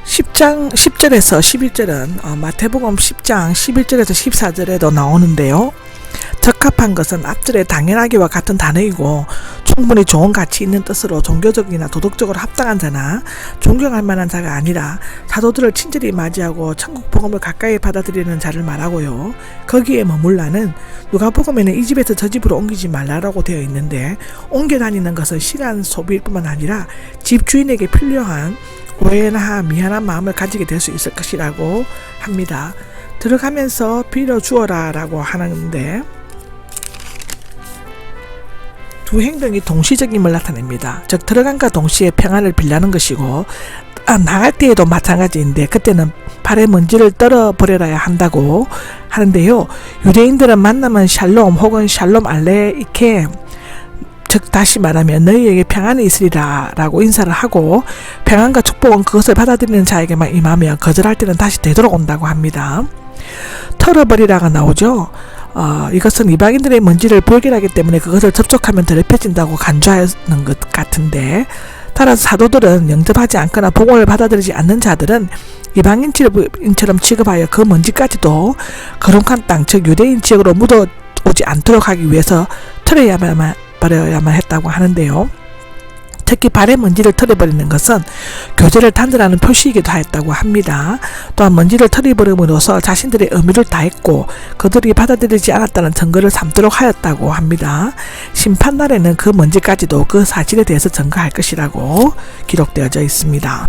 10장 10절에서 11절은 마태복음 10장 11절에서 14절에도 나오는데요. 적합한 것은 앞절의 당연하기와 같은 단어이고 충분히 좋은 가치 있는 뜻으로 종교적이나 도덕적으로 합당한 자나 존경할 만한 자가 아니라 사도들을 친절히 맞이하고 천국 복음을 가까이 받아들이는 자를 말하고요. 거기에 머물라는 누가복음에는 이 집에서 저 집으로 옮기지 말라라고 되어 있는데, 옮겨 다니는 것은 시간 소비일 뿐만 아니라 집 주인에게 필요한 오해나 미안한 마음을 가지게 될 수 있을 것이라고 합니다. 들어가면서 빌어 주어라 라고 하는데, 두 행동이 동시적임을 나타냅니다. 즉 들어간과 동시에 평안을 빌라는 것이고, 나갈 때에도 마찬가지인데 그때는 발의 먼지를 떨어버려야 한다고 하는데요. 유대인들은 만나면 샬롬 혹은 샬롬 알레이케, 즉 다시 말하면 너희에게 평안이 있으리라 라고 인사를 하고, 평안과 축복은 그것을 받아들이는 자에게만 임하며 거절할 때는 다시 되돌아온다고 합니다. 털어버리라가 나오죠. 이것은 이방인들의 먼지를 불결하기 때문에 그것을 접촉하면 더럽혀진다고 간주하는 것 같은데, 따라서 사도들은 영접하지 않거나 복음을 받아들이지 않는 자들은 이방인처럼 취급하여 그 먼지까지도 거룩한 땅, 즉 유대인 지역으로 묻어오지 않도록 하기 위해서 버려야만 했다고 하는데요. 특히 발의 먼지를 털어버리는 것은 교제를 단절하는 표시이기도 하였다고 합니다. 또한 먼지를 털어버림으로써 자신들의 의무를 다했고 그들이 받아들이지 않았다는 증거를 삼도록 하였다고 합니다. 심판날에는 그 먼지까지도 그 사실에 대해서 증거할 것이라고 기록되어져 있습니다.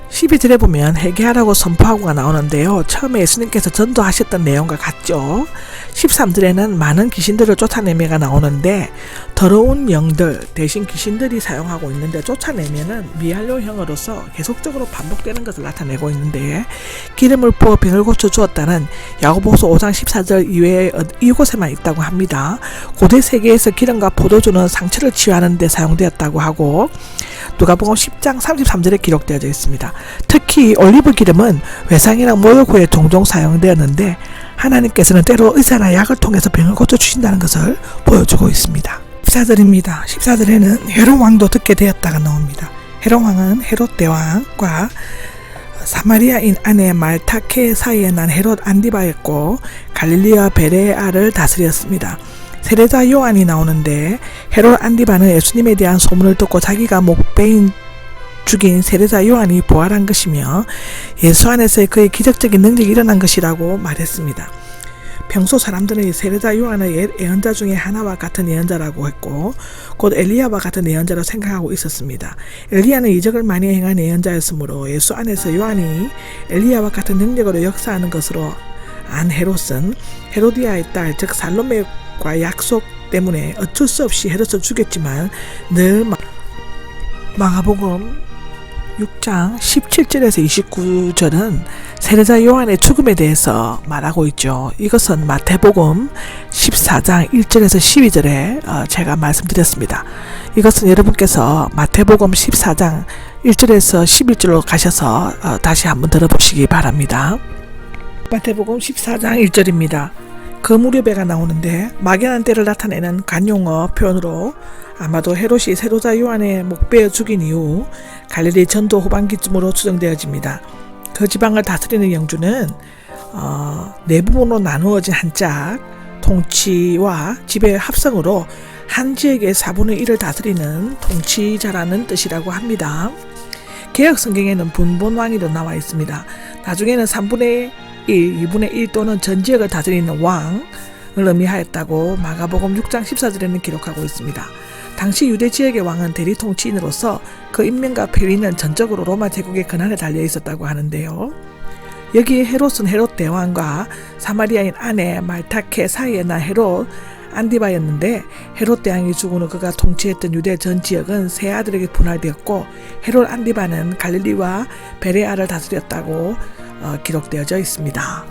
12절에 보면 회개하라고 선포하고가 나오는데요. 처음에 예수님께서 전도하셨던 내용과 같죠. 13절에는 많은 귀신들을 쫓아내며가 나오는데, 더러운 영들 대신 귀신들이 사용하고 있는데, 쫓아내면은 미완료형으로서 계속적으로 반복되는 것을 나타내고 있는데, 기름을 부어 병을 고쳐 주었다는 야고보서 5장 14절 이외에 이곳에만 있다고 합니다. 고대 세계에서 기름과 포도주는 상처를 치유하는 데 사용되었다고 하고, 누가복음 10장 33절에 기록되어져 있습니다. 특히 올리브 기름은 외상이나 모욕 후에 종종 사용되었는데, 하나님께서는 때로 의사나 약을 통해서 병을 고쳐주신다는 것을 보여주고 있습니다. 14절입니다. 14절에는 헤롯 왕도 듣게 되었다가 나옵니다. 헤롯 왕은 헤롯 대왕과 사마리아인 아내 말타케 사이에 난 헤롯 안디바였고 갈릴리와 베레아를 다스렸습니다. 세례자 요한이 나오는데, 헤롯 안디바는 예수님에 대한 소문을 듣고 자기가 목베인 죽인 세례자 요한이 부활한 것이며 예수 안에서의 그의 기적적인 능력이 일어난 것이라고 말했습니다. 평소 사람들은 세례자 요한의 예언자 중에 하나와 같은 예언자라고 했고, 곧 엘리야와 같은 예언자로 생각하고 있었습니다. 엘리야는 이적을 많이 행한 예언자였으므로 예수 안에서 요한이 엘리야와 같은 능력으로 역사하는 것으로 안 헤롯은 헤로디아의 딸, 즉 살로메과 약속 때문에 어쩔 수 없이 헤롯을 죽였지만, 늘 마가복음 6장 17절에서 29절은 세례자 요한의 죽음에 대해서 말하고 있죠. 이것은 마태복음 14장 1절에서 12절에 제가 말씀드렸습니다. 이것은 여러분께서 마태복음 14장 1절에서 11절로 가셔서 다시 한번 들어보시기 바랍니다. 마태복음 14장 1절입니다. 그 무렵에가 나오는데, 막연한 때를 나타내는 관용어 표현으로 아마도 헤롯이 세례자 요한의 목베어 죽인 이후 갈릴리 전도 후반기쯤으로 추정되어집니다. 그 지방을 다스리는 영주는 네 부분으로 나누어진 한 짝, 통치와 지배 합성으로 한 지역의 4분의 1을 다스리는 통치자라는 뜻이라고 합니다. 개역 성경에는 분본왕이로 나와 있습니다. 나중에는 3분의 1, 2분의 1 또는 전 지역을 다스리는 왕을 의미하였다고 마가복음 6장 14절에는 기록하고 있습니다. 당시 유대 지역의 왕은 대리 통치인으로서 그 임명과 폐위는 전적으로 로마 제국의 권한에 달려 있었다고 하는데요. 여기에 헤롯은 헤롯 대왕과 사마리아인 아내 말타케 사이에 난 헤롯 안디바였는데, 헤롯 대왕이 죽은 후 그가 통치했던 유대 전 지역은 세 아들에게 분할되었고, 헤롯 안디바는 갈릴리와 베레아를 다스렸다고 기록되어져 있습니다.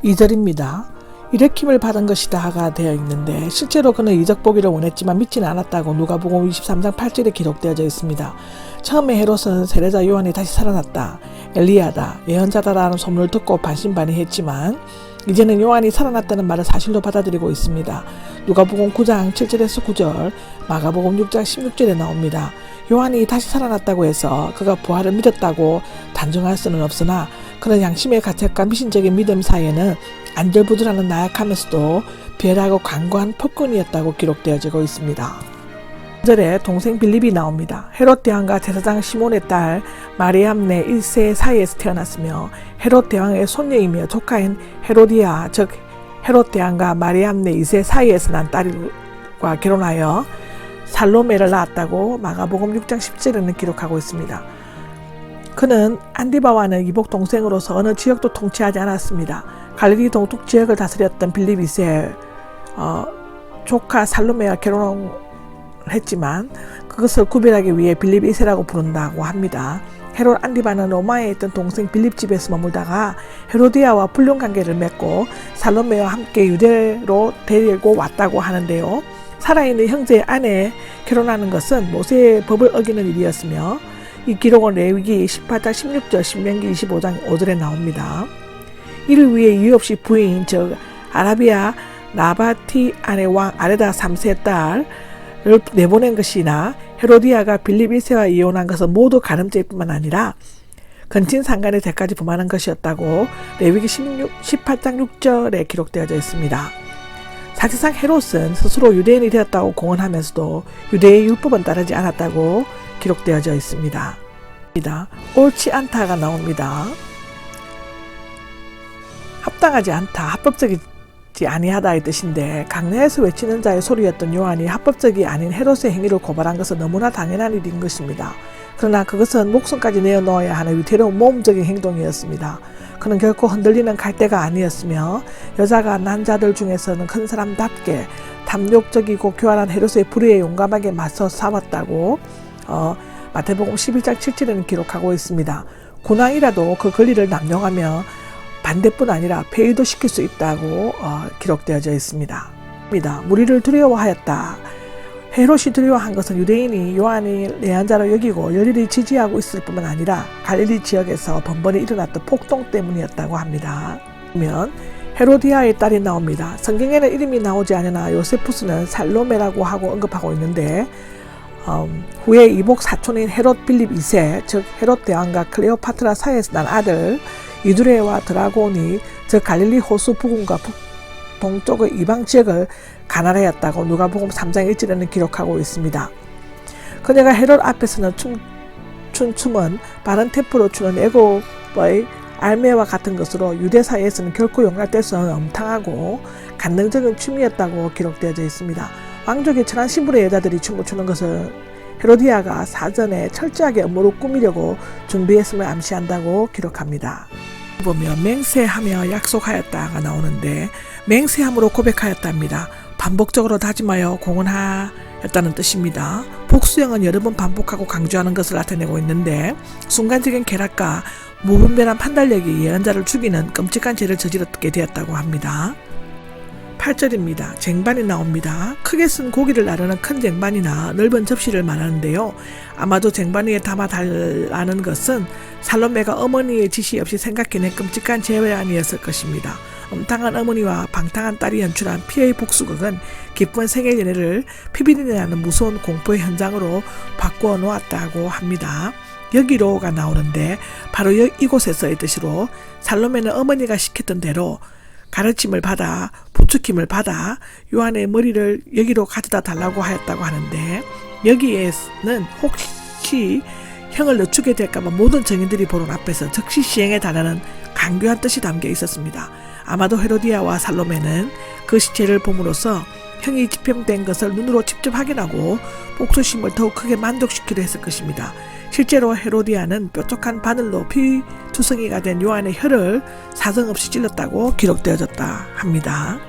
2절입니다. 일으킴을 받은 것이다가 되어 있는데, 실제로 그는 이적 보기를 원했지만 믿지는 않았다고 누가복음 23장 8절에 기록되어져 있습니다. 처음에 헤롯은 세례자 요한이 다시 살아났다, 엘리야다, 예언자다라는 소문을 듣고 반신반의했지만 이제는 요한이 살아났다는 말을 사실로 받아들이고 있습니다. 누가복음 9장 7절에서 9절, 마가복음 6장 16절에 나옵니다. 요한이 다시 살아났다고 해서 그가 부활을 믿었다고 단정할 수는 없으나 그는 양심의 가책과 미신적인 믿음 사이에는 안절부절하는 나약하면서도 비열하고 강고한 폭군이었다고 기록되어지고 있습니다. 1절에 동생 빌립이 나옵니다. 헤롯 대왕과 제사장 시몬의 딸 마리암네 1세 사이에서 태어났으며 헤롯 대왕의 손녀이며 조카인 헤로디아 즉 헤롯 대왕과 마리암네 2세 사이에서 난 딸과 결혼하여 살로메를 낳았다고 마가복음 6장 10절에는 기록하고 있습니다. 그는 안디바와는 이복 동생으로서 어느 지역도 통치하지 않았습니다. 갈릴리 동쪽 지역을 다스렸던 빌립 2세 조카 살로메와 결혼을 했지만 그것을 구별하기 위해 빌립 2세라고 부른다고 합니다. 헤롯 안디바는 로마에 있던 동생 빌립 집에서 머물다가 헤로디아와 불륜 관계를 맺고 살로메와 함께 유대로 데리고 왔다고 하는데요. 살아있는 형제의 아내에 결혼하는 것은 모세의 법을 어기는 일이었으며 이 기록은 레위기 18장 16절, 신명기 25장 5절에 나옵니다. 이를 위해 이유 없이 부인 즉 아라비아 나바티 아내 왕 아레다 3세 딸을 내보낸 것이나 헤로디아가 빌립 1세와 이혼한 것은 모두 가늠죄일 뿐만 아니라 근친상간의 죄까지 범하는 것이었다고 레위기 18장 6절에 기록되어져 있습니다. 사실상 헤롯은 스스로 유대인이 되었다고 공언하면서도 유대의 율법은 따르지 않았다고 기록되어져 있습니다. 옳지 않다가 나옵니다. 합당하지 않다, 합법적이지 아니하다의 뜻인데 강내에서 외치는 자의 소리였던 요한이 합법적이 아닌 헤롯의 행위를 고발한 것은 너무나 당연한 일인 것입니다. 그러나 그것은 목숨까지 내어놓아야 하는 위태로운 모험적인 행동이었습니다. 그는 결코 흔들리는 갈대가 아니었으며 여자가 난자들 중에서는 큰 사람답게 탐욕적이고 교활한 헤롯의 불의에 용감하게 맞서 싸웠다고 마태복음 11장 7절에는 기록하고 있습니다. 군왕이라도 그 권리를 남용하며 반대뿐 아니라 폐위도 시킬 수 있다고 기록되어져 있습니다. 무리를 두려워하였다. 헤롯이 두려워한 것은 유대인이 요한이 내한자로 여기고 열일이 지지하고 있을 뿐만 아니라 갈릴리 지역에서 번번이 일어났던 폭동 때문이었다고 합니다. 그러면 헤로디아의 딸이 나옵니다. 성경에는 이름이 나오지 않으나 요세푸스는 살로메라고 하고 언급하고 있는데 후에 이복 사촌인 헤롯 빌립 2세 즉 헤롯 대왕과 클레오파트라 사이에서 난 아들 이두레와 드라곤이 즉 갈릴리 호수 부근과 동쪽의 이방 지역을 가난하였다고 누가복음 3장 1절에는 기록하고 있습니다. 그녀가 헤롯 앞에서는 춘 춤은 바른 템포로 추는 애굽의 알매와 같은 것으로 유대 사이에서는 결코 용납될 수 없는 엄탕하고 간능적인 춤이었다고 기록되어져 있습니다. 왕족의 천한 신분의 여자들이 춤을 추는 것을 헤로디아가 사전에 철저하게 음모로 꾸미려고 준비했음을 암시한다고 기록합니다. 보면 맹세하며 약속하였다가 나오는데 맹세함으로 고백하였답니다. 반복적으로 다짐하여 공언하였다는 뜻입니다. 복수형은 여러 번 반복하고 강조하는 것을 나타내고 있는데 순간적인 쾌락과 무분별한 판단력이 예언자를 죽이는 끔찍한 죄를 저지르게 되었다고 합니다. 8절입니다. 쟁반이 나옵니다. 크게 쓴 고기를 나르는 큰 쟁반이나 넓은 접시를 말하는데요. 아마도 쟁반 위에 담아 달라는 것은 살로메가 어머니의 지시 없이 생각해낸 끔찍한 재회안이었을 것입니다. 엄탕한 어머니와 방탕한 딸이 연출한 피해의 복수극은 기쁜 생일 연애를 피비린내나는 무서운 공포의 현장으로 바꾸어 놓았다고 합니다. 여기로가 나오는데 바로 이곳에서의 뜻으로 살로메는 어머니가 시켰던 대로 가르침을 받아 부추김을 받아 요한의 머리를 여기로 가져다 달라고 하였다고 하는데 여기에는 혹시 형을 늦추게 될까봐 모든 증인들이 보는 앞에서 즉시 시행해 달라는 강교한 뜻이 담겨 있었습니다. 아마도 헤로디아와 살로메는 그 시체를 봄으로써 형이 집행된 것을 눈으로 직접 확인하고 복수심을 더욱 크게 만족시키려 했을 것입니다. 실제로 헤로디아는 뾰족한 바늘로 피투성이가 된 요한의 혀를 사정없이 찔렀다고 기록되어졌다 합니다.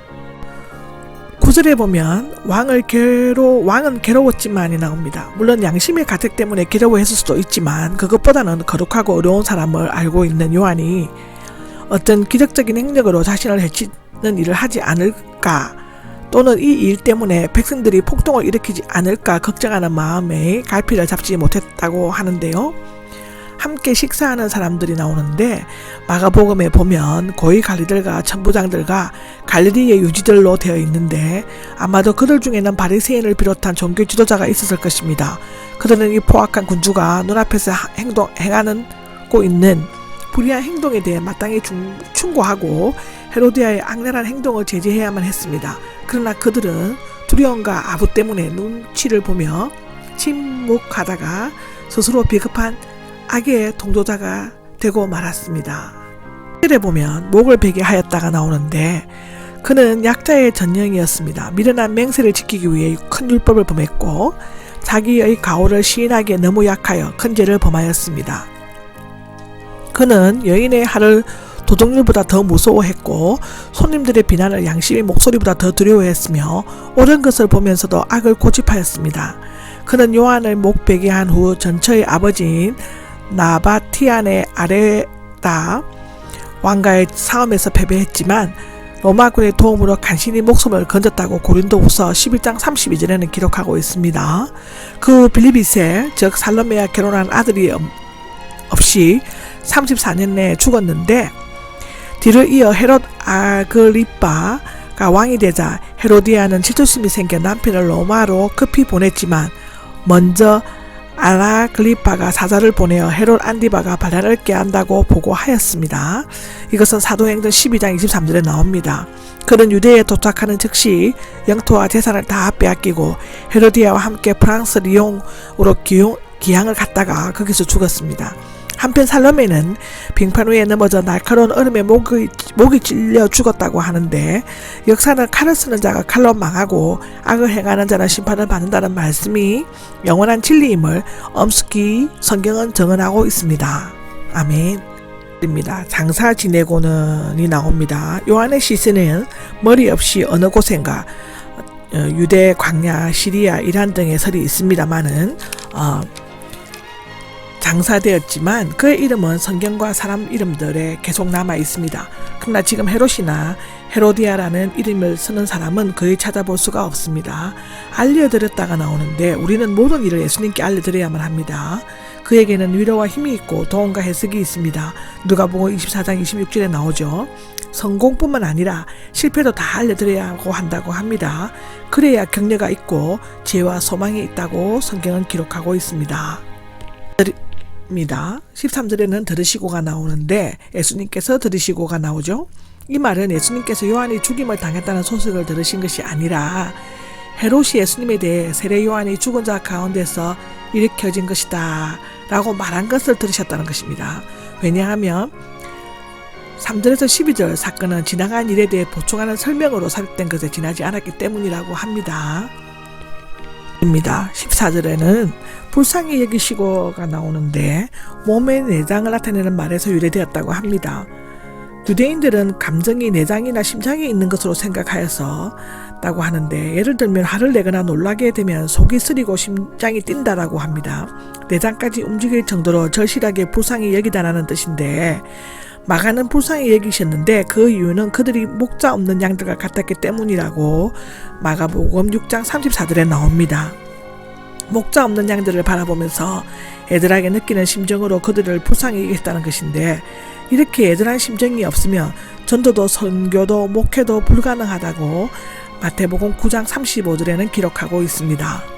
9절에 보면 왕은 괴로웠지만이 나옵니다. 물론 양심의 가책 때문에 괴로워했을 수도 있지만 그것보다는 거룩하고 어려운 사람을 알고 있는 요한이 어떤 기적적인 행력으로 자신을 해치는 일을 하지 않을까 또는 이 일 때문에 백성들이 폭동을 일으키지 않을까 걱정하는 마음에 갈피를 잡지 못했다고 하는데요. 함께 식사하는 사람들이 나오는데 마가복음에 보면 고위 관리들과 천부장들과 갈릴리의 유지들로 되어 있는데 아마도 그들 중에는 바리새인을 비롯한 종교 지도자가 있었을 것입니다. 그들은 이 포악한 군주가 눈앞에서 행하고 있는 불의한 행동에 대해 마땅히 충고하고 헤로디아의 악랄한 행동을 제지해야만 했습니다. 그러나 그들은 두려움과 아부 때문에 눈치를 보며 침묵하다가 스스로 비겁한 악의 동조자가 되고 말았습니다. 에 보면 목을 베게 하였다가 나오는데 그는 약자의 전형이었습니다. 미련한 맹세를 지키기 위해 큰 율법을 범했고 자기의 가오를 시인하기에 너무 약하여 큰 죄를 범하였습니다. 그는 여인의 할을 도덕률보다 더 무서워했고 손님들의 비난을 양심의 목소리보다 더 두려워했으며 옳은 것을 보면서도 악을 고집하였습니다. 그는 요한을 목베게 한 후 전처의 아버지인 나바티안의 아레다 왕과의 싸움에서 패배했지만 로마군의 도움으로 간신히 목숨을 건졌다고 고린도후서 11장 32절에는 기록하고 있습니다. 그 빌립이세 즉 살로메와 결혼한 아들이 없이 34년 내에 죽었는데 뒤를 이어 헤롯 아그리빠가 왕이 되자 헤로디아는 질투심이 생겨 남편을 로마로 급히 보냈지만 먼저 아라글리빠가 사자를 보내어 헤롯 안디바가 반란을 깨한다고 보고하였습니다. 이것은 사도행전 12장 23절에 나옵니다. 그는 유대에 도착하는 즉시 영토와 재산을 다 빼앗기고 헤로디아와 함께 프랑스 리옹으로 기항을 갔다가 거기서 죽었습니다. 한편 살로메는 빙판 위에 넘어져 날카로운 얼음에 목이 찔려 죽었다고 하는데 역사는 칼을 쓰는 자가 칼로 망하고 악을 행하는 자는 심판을 받는다는 말씀이 영원한 진리임을 엄숙히 성경은 증언하고 있습니다. 아멘. 입니다. 장사 지내고는이 나옵니다. 요한의 시신은 머리 없이 어느 곳엔가 유대, 광야, 시리아, 이란 등의 설이 있습니다만은 장사되었지만 그의 이름은 성경과 사람 이름들에 계속 남아 있습니다. 그러나 지금 헤롯이나 헤로디아라는 이름을 쓰는 사람은 거의 찾아볼 수가 없습니다. 알려드렸다가 나오는데 우리는 모든 일을 예수님께 알려드려야만 합니다. 그에게는 위로와 힘이 있고 도움과 해석이 있습니다. 누가복음 24장 26절에 나오죠. 성공뿐만 아니라 실패도 다 알려드려야 한다고 합니다. 그래야 격려가 있고 지혜와 소망이 있다고 성경은 기록하고 있습니다. 13절에는 들으시고가 나오는데 예수님께서 들으시고가 나오죠. 이 말은 예수님께서 요한이 죽임을 당했다는 소식을 들으신 것이 아니라 헤롯이 예수님에 대해 세례 요한이 죽은 자 가운데서 일으켜진 것이다 라고 말한 것을 들으셨다는 것입니다. 왜냐하면 3절에서 12절 사건은 지나간 일에 대해 보충하는 설명으로 삽입된 것에 지나지 않았기 때문이라고 합니다. 14절에는 불쌍히 여기시고가 나오는데 몸의 내장을 나타내는 말에서 유래되었다고 합니다. 유대인들은 감정이 내장이나 심장에 있는 것으로 생각하였다고 하는데 예를 들면 화를 내거나 놀라게 되면 속이 쓰리고 심장이 뛴다라고 합니다. 내장까지 움직일 정도로 절실하게 불쌍히 여기다라는 뜻인데 마가는 불쌍히 여기셨는데 그 이유는 그들이 목자 없는 양들과 같았기 때문이라고 마가복음 6장 34절에 나옵니다. 목자 없는 양들을 바라보면서 애들에게 느끼는 심정으로 그들을 불쌍히 여겼다는 것인데 이렇게 애들한 심정이 없으면 전도도 선교도 목회도 불가능하다고 마태복음 9장 35절에는 기록하고 있습니다.